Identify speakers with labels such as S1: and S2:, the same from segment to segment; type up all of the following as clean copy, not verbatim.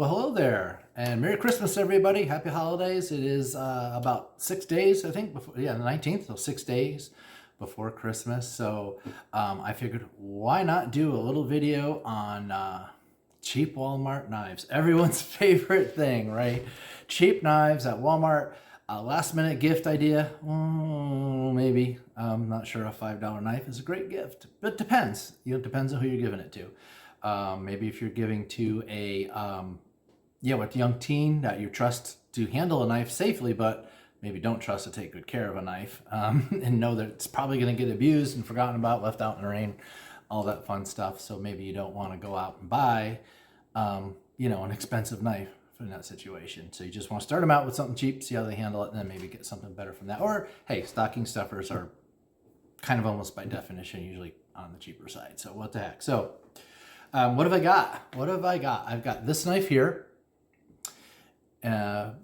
S1: Well, hello there, and Merry Christmas, everybody. Happy holidays. It is about 6 days, I think, before, yeah, the 19th, so 6 days before Christmas. So I figured, why not do a little video on cheap Walmart knives? Everyone's favorite thing, right? Cheap knives at Walmart. Last minute gift idea, maybe. I'm not sure a $5 knife is a great gift, but it depends. It depends on who you're giving it to. Maybe if you're giving to a with young teen that you trust to handle a knife safely, but maybe don't trust to take good care of a knife, and know that it's probably going to get abused and forgotten about, left out in the rain, all that fun stuff. So maybe you don't want to go out and buy, an expensive knife in that situation. So you just want to start them out with something cheap, see how they handle it, and then maybe get something better from that. Or hey, stocking stuffers are kind of almost by definition usually on the cheaper side. So what the heck? So what have I got? I've got this knife here.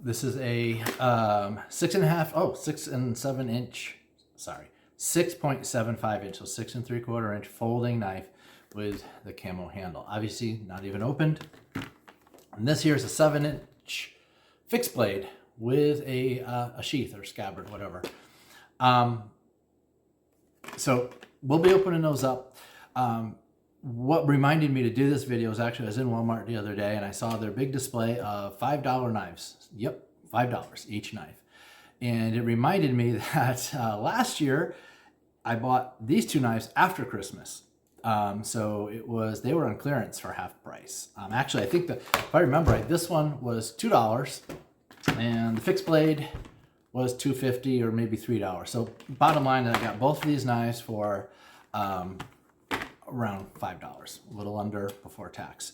S1: This is a 6.75 inch, so 6 3/4 inch folding knife with the camo handle. Obviously not even opened. And this here is a 7-inch fixed blade with a sheath or scabbard, whatever. So we'll be opening those up. What reminded me to do this video is actually I was in Walmart the other day and I saw their big display of $5 knives. Yep, $5 each knife. And it reminded me that last year I bought these two knives after Christmas. So they were on clearance for half price. Actually, I think that if I remember right, this one was $2 and the fixed blade was $2.50 or maybe $3. So bottom line, I got both of these knives for around $5, a little under before tax.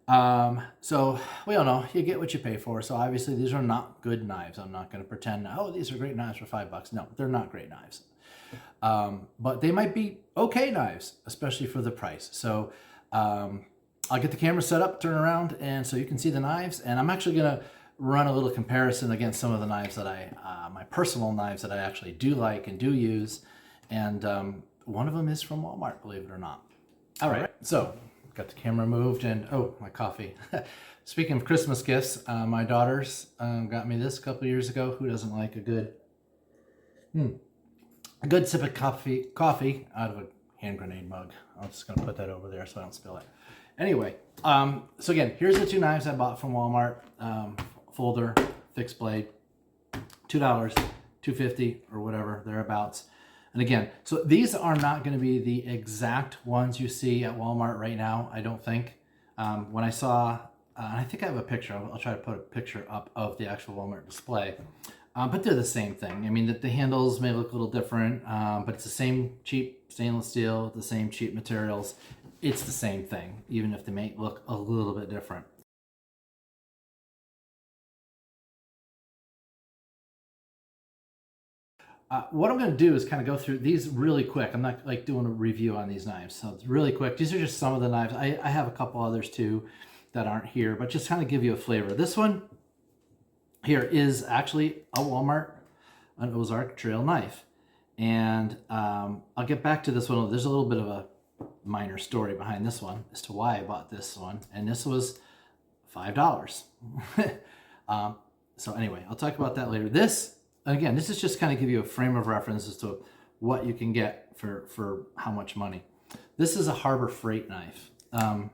S1: So we all know you get what you pay for. So obviously these are not good knives. I'm not going to pretend, oh, these are great knives for $5. No, they're not great knives. But they might be okay knives, especially for the price. So I'll get the camera set up, turn around, and so you can see the knives. And I'm actually going to run a little comparison against some of the knives that my personal knives that I actually do like and do use. And one of them is from Walmart, believe it or not. All right, so got the camera moved and, oh, my coffee. Speaking of Christmas gifts, my daughters got me this a couple years ago. Who doesn't like a good sip of coffee out of a hand grenade mug? I'm just gonna put that over there so I don't spill it. Anyway, so again, here's the two knives I bought from Walmart. Folder, fixed blade, $2, $2.50 or whatever, thereabouts. And again, so these are not going to be the exact ones you see at Walmart right now, I don't think. When I saw, I think I have a picture, I'll try to put a picture up of the actual Walmart display, but they're the same thing. I mean, the handles may look a little different, but it's the same cheap stainless steel, the same cheap materials. It's the same thing, even if they may look a little bit different. What I'm going to do is kind of go through these really quick. I'm not like doing a review on these knives, so it's really quick. These are just some of the knives. I have a couple others too that aren't here, but just kind of give you a flavor. This one here is actually a Walmart, an Ozark Trail knife. And I'll get back to this one. There's a little bit of a minor story behind this one as to why I bought this one. And this was $5. So anyway, I'll talk about that later. Again, this is just kind of give you a frame of reference as to what you can get for how much money. This is a Harbor Freight knife. And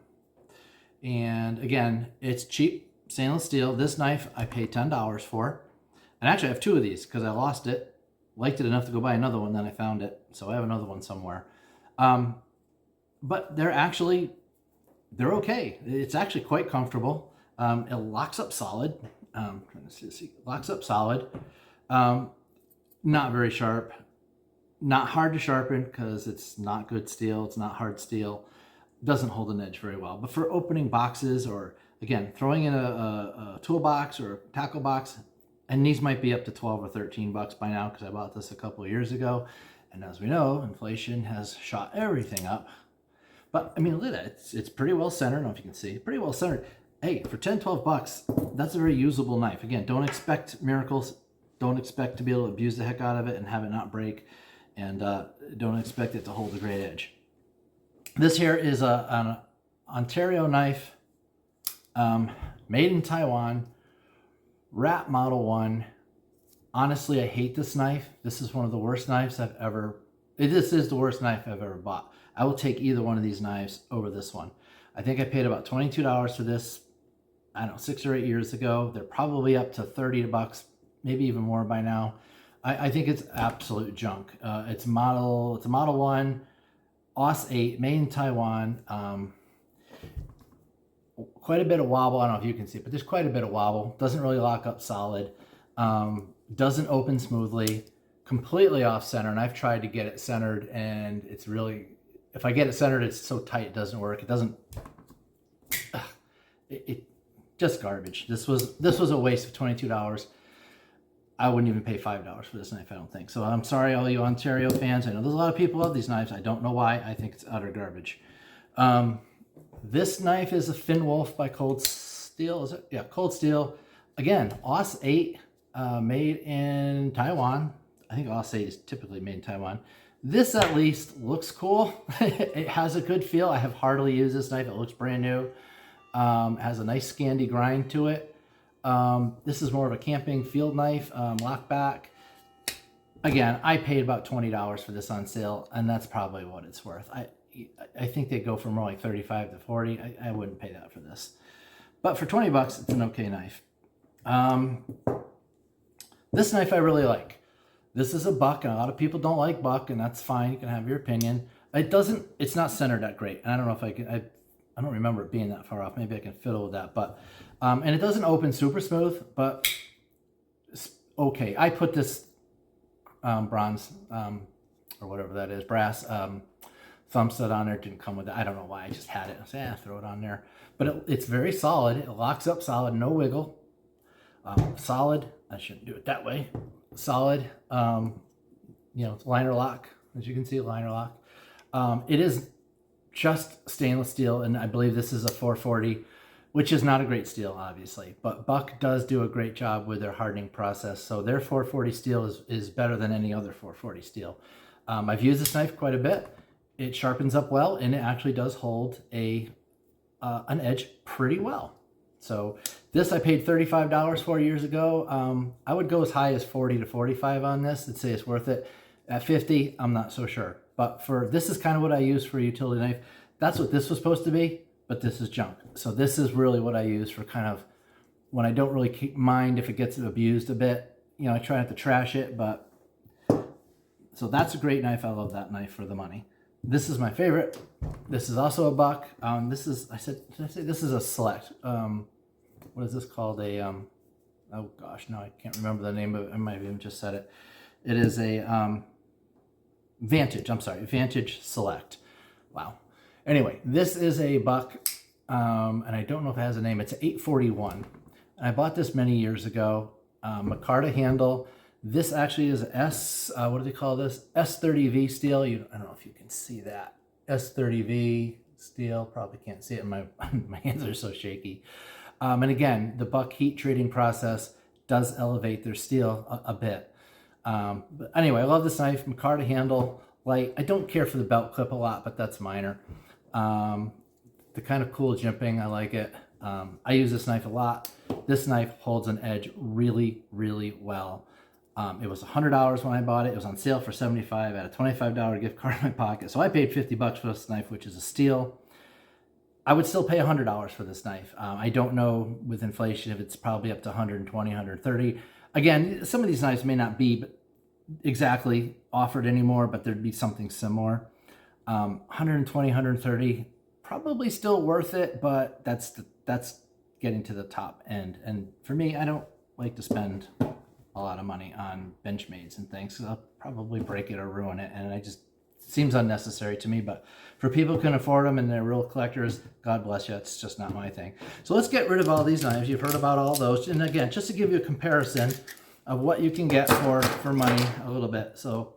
S1: again, it's cheap stainless steel. This knife I paid $10 for. And actually I have two of these because I lost it. Liked it enough to go buy another one, then I found it. So I have another one somewhere. But they're okay. It's actually quite comfortable. It locks up solid. Locks up solid. Not very sharp, not hard to sharpen because it's not good steel. It's not hard steel. Doesn't hold an edge very well. But for opening boxes or again, throwing in a toolbox or a tackle box, and these might be up to 12 or 13 bucks by now because I bought this a couple of years ago. And as we know, inflation has shot everything up. But I mean, look at that. It's pretty well centered. I don't know if you can see, pretty well centered. Hey, for 10, 12 bucks, that's a very usable knife. Again, don't expect miracles. Don't expect to be able to abuse the heck out of it and have it not break. And don't expect it to hold a great edge. This here is an Ontario knife. made in Taiwan, Rat Model 1. Honestly, I hate this knife. This is one of the worst knives I've ever, this is the worst knife I've ever bought. I will take either one of these knives over this one. I think I paid about $22 for this, I don't know, 6 or 8 years ago. They're probably up to 30 bucks, maybe even more by now. I think it's absolute junk. It's a Model 1, AUS 8, made in Taiwan. Quite a bit of wobble. I don't know if you can see it, but there's quite a bit of wobble. Doesn't really lock up solid. Doesn't open smoothly. Completely off center. And I've tried to get it centered, and it's really, if I get it centered, it's so tight it doesn't work. It doesn't. It just garbage. This was a waste of $22. I wouldn't even pay $5 for this knife, I don't think. So I'm sorry, all you Ontario fans. I know there's a lot of people who love these knives. I don't know why. I think it's utter garbage. This knife is a Finn Wolf by Cold Steel. Is it? Yeah, Cold Steel. Again, AUS 8, made in Taiwan. I think AUS 8 is typically made in Taiwan. This at least looks cool. It has a good feel. I have hardly used this knife. It looks brand new. It has a nice Scandi grind to it. This is more of a camping field knife, lock back. Again, I paid about $20 for this on sale, and that's probably what it's worth. I think they go for more like 35 to 40. I wouldn't pay that for this. But for 20 bucks, it's an okay knife. This knife I really like. This is a buck, and a lot of people don't like buck, and that's fine. You can have your opinion. It's not centered that great. And I don't know if I don't remember it being that far off. Maybe I can fiddle with that. But, and it doesn't open super smooth, but it's okay. I put this bronze, or whatever that is, brass thumb stud on there. It didn't come with it. I don't know why. I just had it. I said, yeah, throw it on there. But it's very solid. It locks up solid, no wiggle. Solid. I shouldn't do it that way. Solid. You know, liner lock. As you can see, liner lock. It is just stainless steel, and I believe this is a 440, which is not a great steel, obviously. But Buck does do a great job with their hardening process. So their 440 steel is better than any other 440 steel. I've used this knife quite a bit. It sharpens up well, and it actually does hold an edge pretty well. So this I paid $35 for years ago. I would go as high as 40 to 45 on this and say it's worth it. At 50, I'm not so sure. But this is kind of what I use for a utility knife. That's what this was supposed to be, but this is junk. So this is really what I use for kind of when I don't really mind if it gets abused a bit. You know, I try not to trash it, but so that's a great knife. I love that knife for the money. This is my favorite. This is also a buck. This is, did I say this is a select? What is this called? Oh gosh, no, I can't remember the name of it. I might have even just said it. It is a Vantage. I'm sorry, Vantage Select. Wow. Anyway, this is a buck, and I don't know if it has a name. It's an 841. And I bought this many years ago. Micarta handle. This actually is what do they call this? S30V steel. I don't know if you can see that. S30V steel. Probably can't see it. My hands are so shaky. And again, the buck heat treating process does elevate their steel a bit. But anyway, I love this knife. Micarta handle. Light. I don't care for the belt clip a lot, but that's minor. The kind of cool jimping, I like it. I use this knife a lot. This knife holds an edge really, really well. It was $100 when I bought it. It was on sale for $75. I had a $25 gift card in my pocket. So I paid 50 bucks for this knife, which is a steal. I would still pay $100 for this knife. I don't know with inflation if it's probably up to 120, 130. Again, some of these knives may not be exactly offered anymore, but there'd be something similar. 120, 130, probably still worth it, but that's getting to the top end. And for me, I don't like to spend a lot of money on Benchmades and things, so I'll probably break it or ruin it, and it seems unnecessary to me. But for people who can afford them and they're real collectors, God bless you, it's just not my thing. So let's get rid of all these knives. You've heard about all those, and again, just to give you a comparison of what you can get for money a little bit. So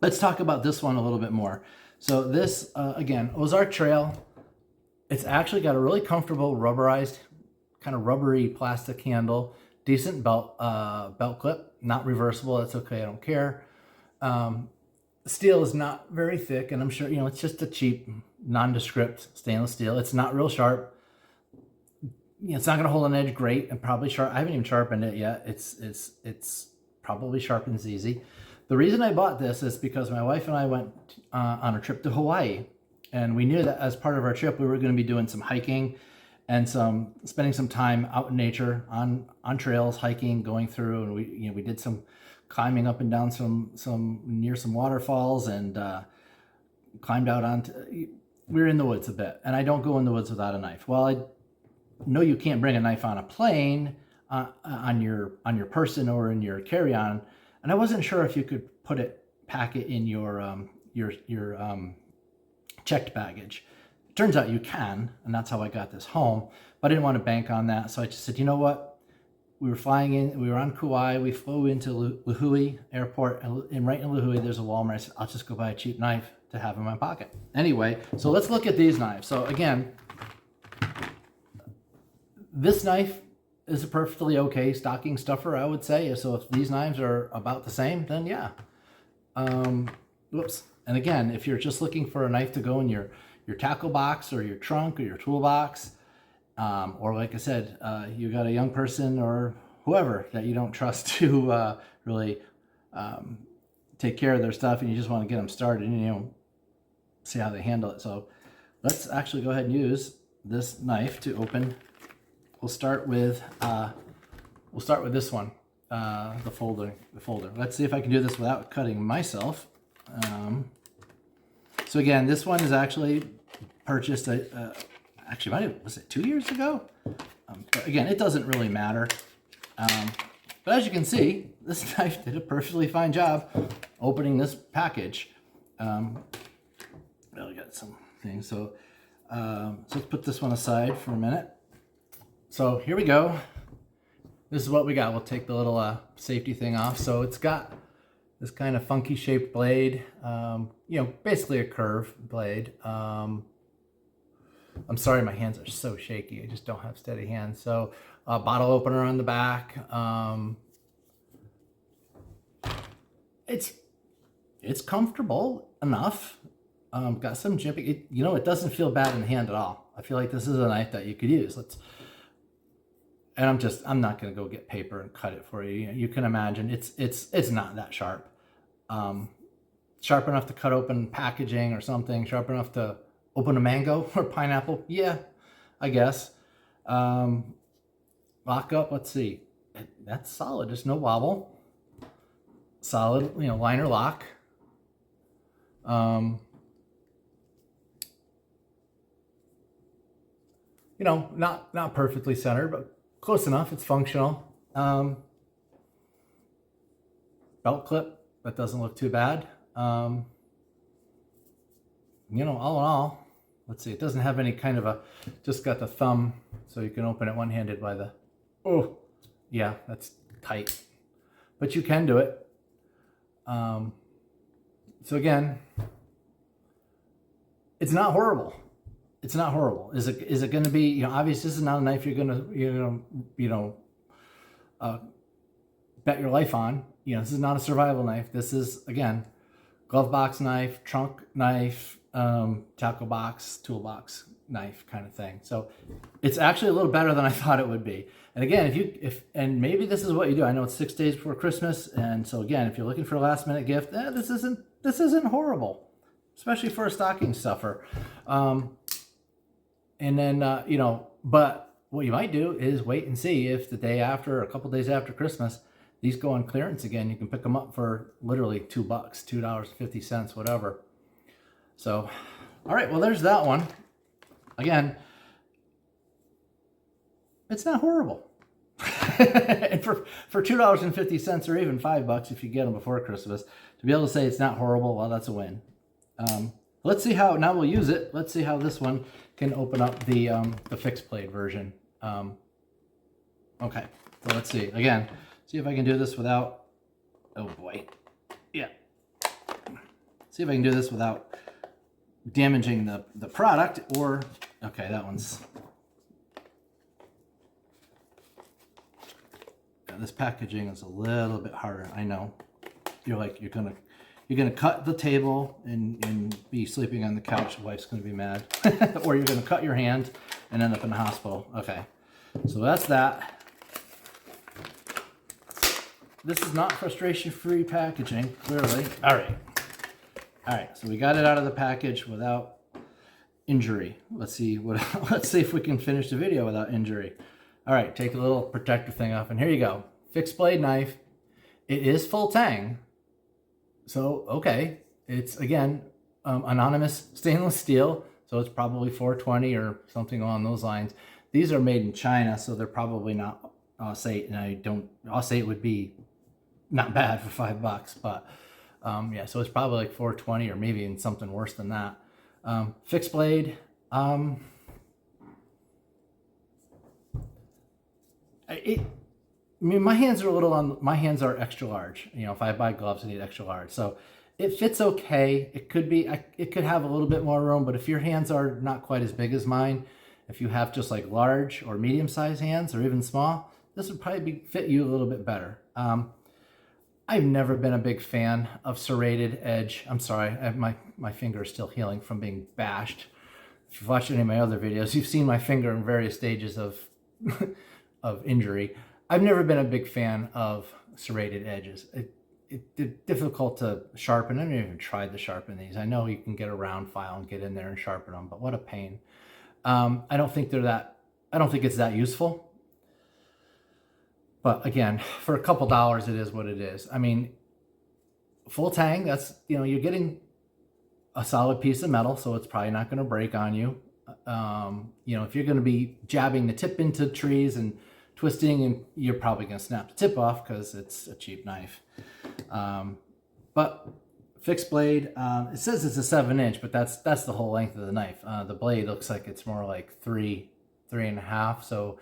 S1: let's talk about this one a little bit more. So this, again, Ozark Trail. It's actually got a really comfortable rubberized, kind of rubbery plastic handle, decent belt clip, not reversible. That's okay, I don't care. Steel is not very thick, and I'm sure, it's just a cheap, nondescript stainless steel. It's not real sharp. it's not going to hold an edge great, and probably sharp. I haven't even sharpened it yet. It's probably sharpens easy. The reason I bought this is because my wife and I went on a trip to Hawaii, and we knew that as part of our trip we were going to be doing some hiking and spending some time out in nature on trails, hiking, going through, and we did some climbing up and down some near some waterfalls, and climbed out onto. We were in the woods a bit, and I don't go in the woods without a knife. Well, I know you can't bring a knife on a plane, on your person or in your carry-on, and I wasn't sure if you could pack it in your checked baggage. It turns out you can, and that's how I got this home. But I didn't want to bank on that, so I just said, you know what? We were on Kauai. We flew into Woohooo Airport, and right in Woohooo there's a Walmart. I said, I'll just go buy a cheap knife to have in my pocket. Anyway, so let's look at these knives. So again, this knife is a perfectly okay stocking stuffer, I would say. So if these knives are about the same, then yeah. Whoops. And again, if you're just looking for a knife to go in your tackle box or your trunk or your toolbox, or like I said, you got a young person or whoever that you don't trust to really take care of their stuff, and you just want to get them started and see how they handle it. So let's actually go ahead and use this knife to open. We'll start with this one, the folder. Let's see if I can do this without cutting myself. So again, this one is actually purchased. Actually, was it 2 years ago? But again, it doesn't really matter. But as you can see, this knife did a perfectly fine job opening this package. Well, we got some things. So let's put this one aside for a minute. So here we go. This is what we got. We'll take the little safety thing off. So it's got this kind of funky shaped blade, basically a curved blade. I'm sorry, my hands are so shaky. I just don't have steady hands. So a bottle opener on the back. It's comfortable enough. Got some jimping. It doesn't feel bad in the hand at all. I feel like this is a knife that you could use. And I'm not going to go get paper and cut it for you. You can imagine it's not that sharp. Sharp enough to cut open packaging or something. Sharp enough to open a mango or pineapple. Yeah, I guess. Lock up. Let's see. That's solid. There's no wobble. Solid, liner lock. Not perfectly centered, but close enough. It's functional. Belt clip, that doesn't look too bad. All in all, let's see, it doesn't have any kind of just got the thumb, so you can open it one-handed by the, oh, yeah, that's tight. But you can do it. So again, it's not horrible. It's not horrible. Is it going to be, obviously this is not a knife you're going to, bet your life on. This is not a survival knife. This is, again, glove box knife, trunk knife, tackle box, toolbox knife kind of thing. So it's actually a little better than I thought it would be. And again, and maybe this is what you do. I know it's 6 days before Christmas. And so again, if you're looking for a last minute gift, this isn't horrible, especially for a stocking stuffer. And then, but what you might do is wait and see if the day after, or a couple days after Christmas, these go on clearance again. You can pick them up for literally $2, $2.50, whatever. So, all right, well, there's that one. Again, it's not horrible. And for $2.50 or even $5 if you get them before Christmas, to be able to say it's not horrible, well, that's a win. Let's see how, now we'll use it. Let's see how this one can open up the fixed blade version. Okay, so let's see. Again, see if I can do this without, oh boy. Yeah. See if I can do this without damaging the product, or, okay, that one's, yeah, this packaging is a little bit harder, I know. You're gonna cut the table and be sleeping on the couch. The wife's gonna be mad. Or you're gonna cut your hand and end up in the hospital. Okay. So that's that. This is not frustration-free packaging, clearly. All right, so we got it out of the package without injury. Let's see let's see if we can finish the video without injury. All right, take a little protector thing off, and here you go. Fixed blade knife. It is full tang. So, okay. It's, again, anonymous stainless steel, so it's probably 420 or something along those lines. These are made in China, so they're probably not Aus-8, and Aus-8 would be not bad for $5, but yeah, so it's probably like 420 or maybe even something worse than that. Fixed blade. I mean, my hands are extra large. You know, if I buy gloves, I need extra large. So it fits okay. It could have a little bit more room, but if your hands are not quite as big as mine, if you have just like large or medium-sized hands or even small, this would probably fit you a little bit better. I've never been a big fan of serrated edge. I'm sorry, my finger is still healing from being bashed. If you've watched any of my other videos, you've seen my finger in various stages of of injury. I've never been a big fan of serrated edges. It's difficult to sharpen. I haven't even tried to sharpen these. I know you can get a round file and get in there and sharpen them, but what a pain. I don't think it's that useful. But again, for a couple dollars, it is what it is. I mean, full tang, that's, you know, you're getting a solid piece of metal, so it's probably not going to break on you. You know, if you're going to be jabbing the tip into trees and twisting, and you're probably going to snap the tip off because it's a cheap knife. But fixed blade, it says it's a 7-inch, but that's the whole length of the knife. The blade looks like it's more like 3.5. So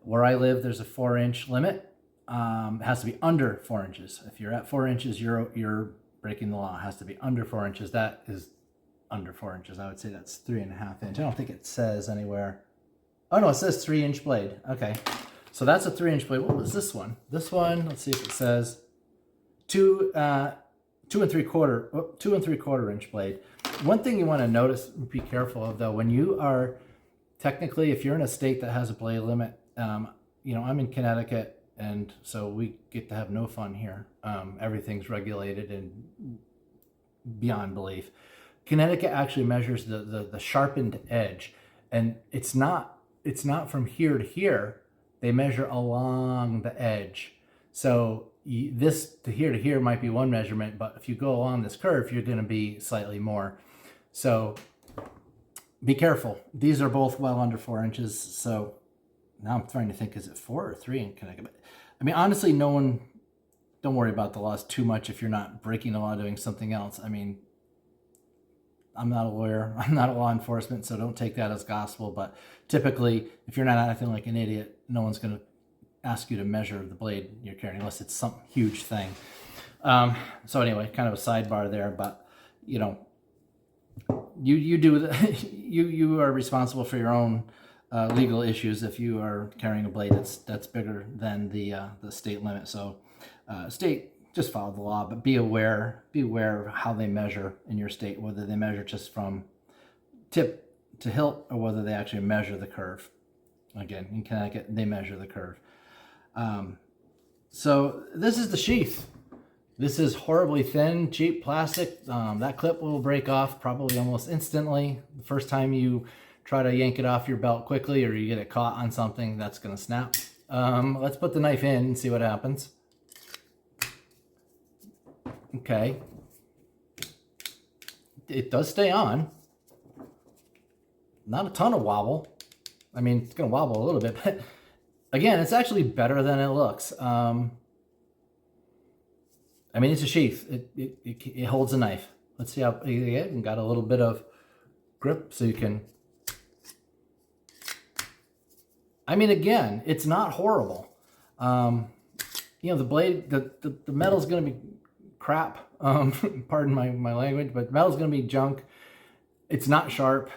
S1: where I live, there's a 4-inch limit. It has to be under 4 inches. If you're at 4 inches, you're breaking the law. It has to be under 4 inches. That is under 4 inches. I would say that's 3.5 inch. I don't think it says anywhere. Oh no, it says 3-inch blade. Okay, so that's a 3-inch blade. What was this one? This one, let's see if it says 2 3/4 inch blade. One thing you want to notice and be careful of though, when you are technically, if you're in a state that has a blade limit, you know, I'm in Connecticut, and so we get to have no fun here. Everything's regulated and beyond belief. Connecticut actually measures the sharpened edge, and it's not from here to here. They measure along the edge. So this to here might be one measurement, but if you go along this curve, you're going to be slightly more. So be careful. These are both well under 4 inches. So now I'm trying to think, is it 4 or 3 in Connecticut? But, I mean, honestly, don't worry about the laws too much if you're not breaking the law doing something else. I mean, I'm not a lawyer. I'm not a law enforcement, so don't take that as gospel. But typically, if you're not acting like an idiot, no one's going to ask you to measure the blade you're carrying unless it's some huge thing. So anyway, kind of a sidebar there, but you know, you are responsible for your own legal issues if you are carrying a blade that's bigger than the state limit. So state, just follow the law, but be aware of how they measure in your state, whether they measure just from tip to hilt or whether they actually measure the curve. Again, in Connecticut, they measure the curve. So this is the sheath. This is horribly thin, cheap plastic. That clip will break off probably almost instantly. The first time you try to yank it off your belt quickly or you get it caught on something, that's going to snap. Let's put the knife in and see what happens. Okay. It does stay on. Not a ton of wobble. I mean, it's going to wobble a little bit, but again, it's actually better than it looks. I mean, it's a sheath. It holds a knife. Let's see how it got a little bit of grip so you can. I mean, again, it's not horrible. You know, the blade, the metal's going to be crap. Pardon my language, but metal's going to be junk. It's not sharp.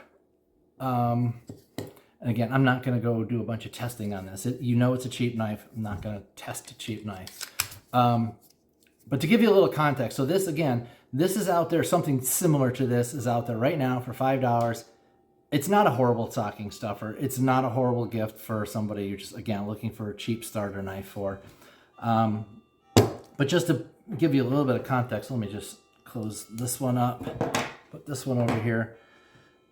S1: And again, I'm not going to go do a bunch of testing on this. You know it's a cheap knife. I'm not going to test a cheap knife. But to give you a little context, so this, again, this is out there, something similar to this is out there right now for $5. It's not a horrible stocking stuffer. It's not a horrible gift for somebody you're just, again, looking for a cheap starter knife for. But just to give you a little bit of context, let me just close this one up, put this one over here.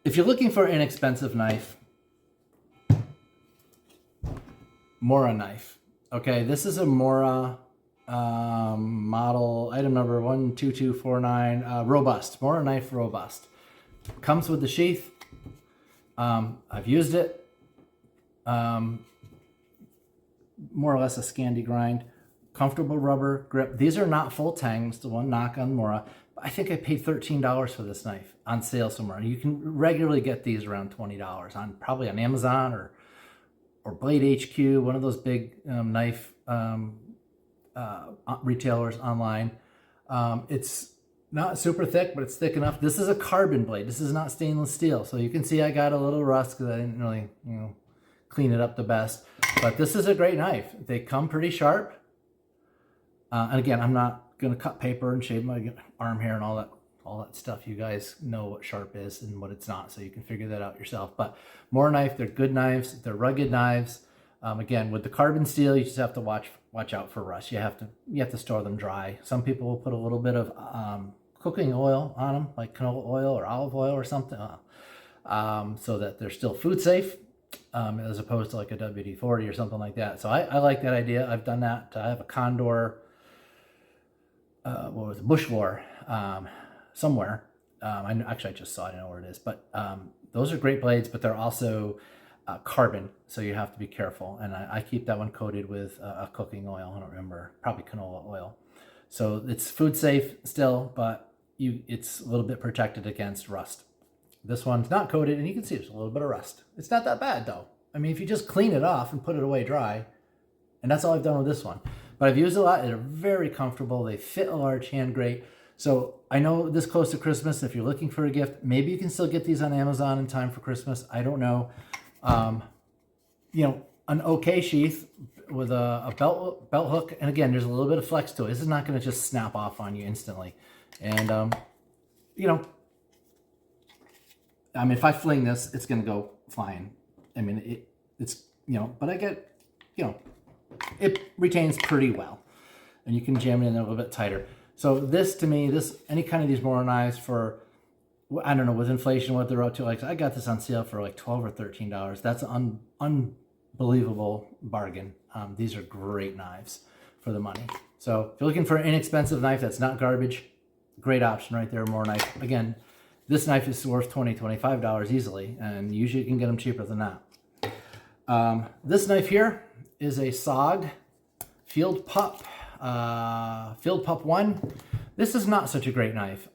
S1: If you're looking for an inexpensive knife, Mora knife. Okay, this is a Mora model, item number 12249, robust, Mora knife robust. Comes with the sheath. I've used it. More or less a Scandi grind. Comfortable rubber grip. These are not full tangs, the one knock on Mora. I think I paid $13 for this knife on sale somewhere. You can regularly get these around $20 on probably on Amazon or Blade HQ, one of those big knife retailers online. It's not super thick, but it's thick enough. This is a carbon blade. This is not stainless steel. So you can see I got a little rust because I didn't really, clean it up the best. But this is a great knife. They come pretty sharp. And again, I'm not going to cut paper and shave my arm hair and all that stuff. You guys know what sharp is and what it's not, so you can figure that out yourself. But Mora knife, they're good knives. They're rugged knives. Again, with the carbon steel, you just have to watch out for rust. You have to store them dry. Some people will put a little bit of cooking oil on them, like canola oil or olive oil or something, so that they're still food safe, as opposed to like a WD-40 or something like that. So I like that idea. I've done that. I have a Condor, Bush Lore, somewhere. I just saw it. I know where it is. But those are great blades, but they're also carbon, so you have to be careful. And I keep that one coated with a cooking oil. I don't remember, probably canola oil. So it's food safe still, but it's a little bit protected against rust. This one's not coated, and you can see there's a little bit of rust. It's not that bad though. I mean, if you just clean it off and put it away dry, and that's all I've done with this one. But I've used a lot. They're very comfortable. They fit a large hand great. So I know this close to Christmas, if you're looking for a gift, maybe you can still get these on Amazon in time for Christmas. I don't know. An okay sheath with a belt hook. And again, there's a little bit of flex to it. This is not going to just snap off on you instantly. And, if I fling this, it's going to go flying. I mean, but I get, it retains pretty well. And you can jam it in a little bit tighter. So this, to me, any kind of these Mora knives for, I don't know, with inflation, what they're up to, like I got this on sale for like $12 or $13. That's an unbelievable bargain. These are great knives for the money. So if you're looking for an inexpensive knife that's not garbage, great option right there, Mora knife. Again, this knife is worth $20, $25 easily, and usually you can get them cheaper than that. This knife here is a SOG Field Pup 1. This is not such a great knife.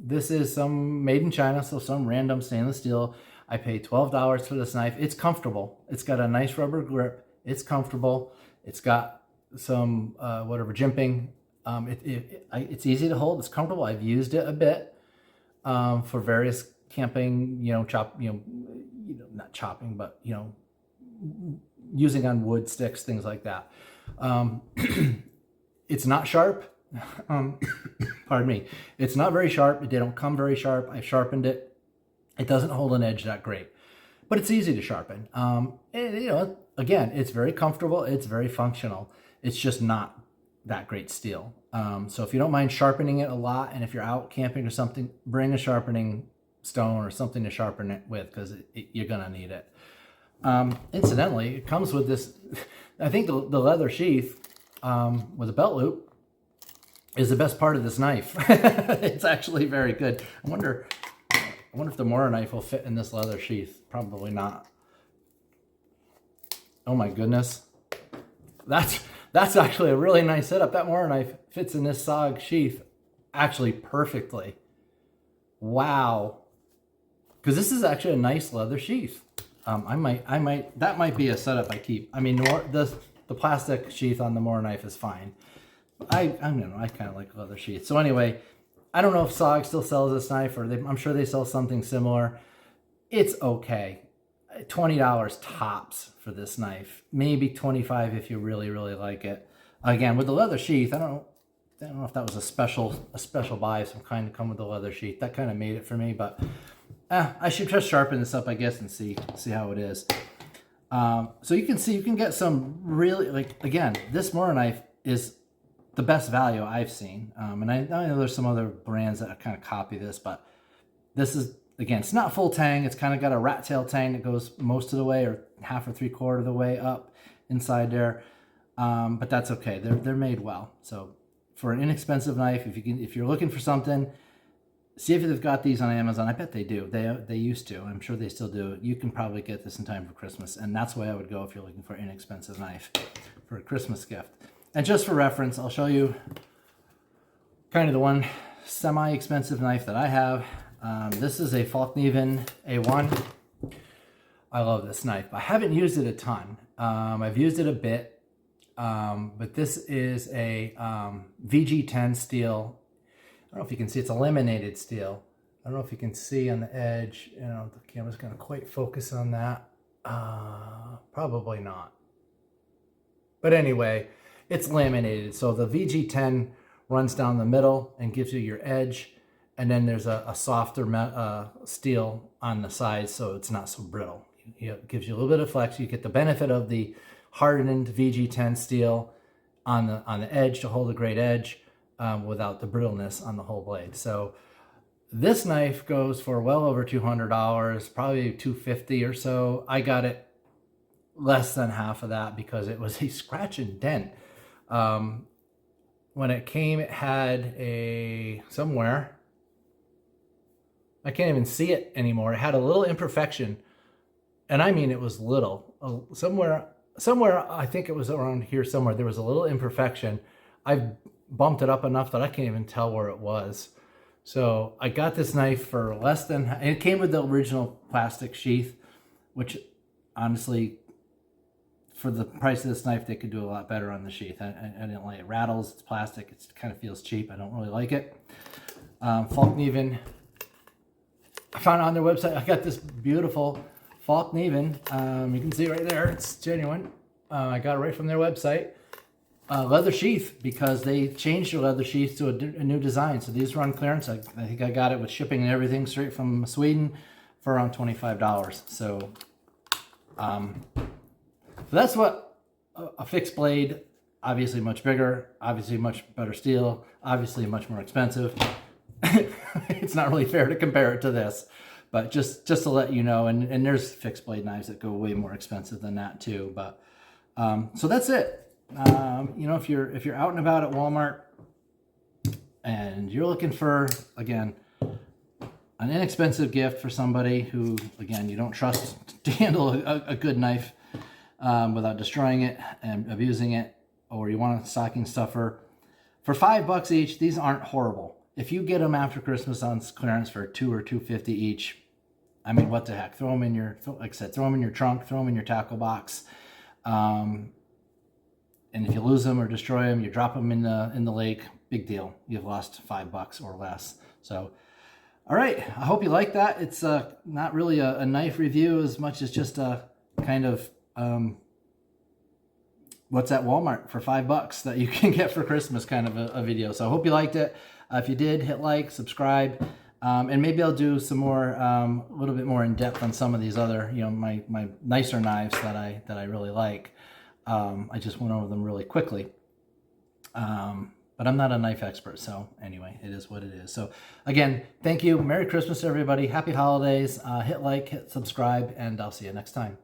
S1: This is some made in China, so some random stainless steel. I paid $12 for this knife. It's comfortable. It's got a nice rubber grip. It's comfortable. It's got some jimping. It's easy to hold. It's comfortable. I've used it a bit for various camping, not chopping, but using on wood sticks, things like that. It's not sharp. Pardon me. It's not very sharp. They don't come very sharp. I've sharpened it. It doesn't hold an edge that great, but it's easy to sharpen. Again, it's very comfortable. It's very functional. It's just not that great steel. So if you don't mind sharpening it a lot, and if you're out camping or something, bring a sharpening stone or something to sharpen it with, because you're gonna need it. Incidentally, it comes with this. I think the leather sheath with a belt loop is the best part of this knife. It's actually very good. I wonder if the Mora knife will fit in this leather sheath. Probably not. Oh my goodness. That's actually a really nice setup. That Mora knife fits in this SOG sheath actually perfectly. Wow. Because this is actually a nice leather sheath. That might be a setup I keep. I mean, the plastic sheath on the Mora knife is fine. I don't know, I kind of like leather sheaths. So anyway, I don't know if SOG still sells this knife, or I'm sure they sell something similar. It's okay. $20 tops for this knife. Maybe $25 if you really, really like it. Again, with the leather sheath, I don't know if that was a special buy, some kind to come with the leather sheath. That kind of made it for me, but I should just sharpen this up, I guess, and see how it is. So you can see, you can get some really, like, again, this Mora knife is the best value I've seen. And I know there's some other brands that kind of copy this, but this is, again, it's not full tang. It's kind of got a rat tail tang that goes most of the way, or half or 3/4 of the way up inside there. But that's okay. They're made well. So for an inexpensive knife, if you're looking for something, see if they've got these on Amazon. I bet they do. They used to. I'm sure they still do. You can probably get this in time for Christmas, and that's why I would go if you're looking for an inexpensive knife for a Christmas gift. And just for reference, I'll show you kind of the one semi-expensive knife that I have. This is a Falkneven A1. I love this knife. I haven't used it a ton. I've used it a bit, but this is a VG10 steel. I don't know if you can see, it's a laminated steel. I don't know if you can see on the edge. You know, the camera's going to quite focus on that. Probably not. But anyway, it's laminated. So the VG10 runs down the middle and gives you your edge. And then there's a softer steel on the sides, so it's not so brittle. It gives you a little bit of flex. You get the benefit of the hardened VG10 steel on the edge to hold a great edge. Without the brittleness on the whole blade. So this knife goes for well over $200, probably $250 or so. I got it less than half of that because it was a scratch and dent. When it came, it had somewhere, I can't even see it anymore. It had a little imperfection, and I mean it was little. Somewhere, I think it was around here somewhere, there was a little imperfection. I've bumped it up enough that I can't even tell where it was. So I got this knife for less than, and it came with the original plastic sheath, which honestly, for the price of this knife, they could do a lot better on the sheath. I didn't like it. It rattles, it's plastic, it kind of feels cheap. I don't really like it. Falkneven, I found it on their website. I got this beautiful Falkneven. You can see right there, it's genuine. I got it right from their website. Leather sheath, because they changed their leather sheath to a new design. So these are on clearance. I think I got it with shipping and everything straight from Sweden for around $25. So, that's what a fixed blade, obviously much bigger, obviously much better steel, obviously much more expensive. It's not really fair to compare it to this, but just to let you know, and there's fixed blade knives that go way more expensive than that too. But so that's it. You know, if you're out and about at Walmart and you're looking for, again, an inexpensive gift for somebody who, again, you don't trust to handle a good knife without destroying it and abusing it, or you want a stocking stuffer, for $5 each, these aren't horrible. If you get them after Christmas on clearance for $2 or $2.50 each, I mean, what the heck? Throw them in your, like I said, throw them in your trunk, throw them in your tackle box. And if you lose them or destroy them, you drop them in the lake, big deal. You've lost $5 or less. So, all right. I hope you like that. It's not really a knife review as much as just a kind of what's at Walmart for $5 that you can get for Christmas kind of a video. So I hope you liked it. If you did, hit like, subscribe, and maybe I'll do some more, a little bit more in depth on some of these other, you know, my nicer knives that I really like. I just went over them really quickly. But I'm not a knife expert, so anyway, it is what it is. So again, thank you. Merry Christmas, everybody. Happy holidays. Hit like, hit subscribe, and I'll see you next time.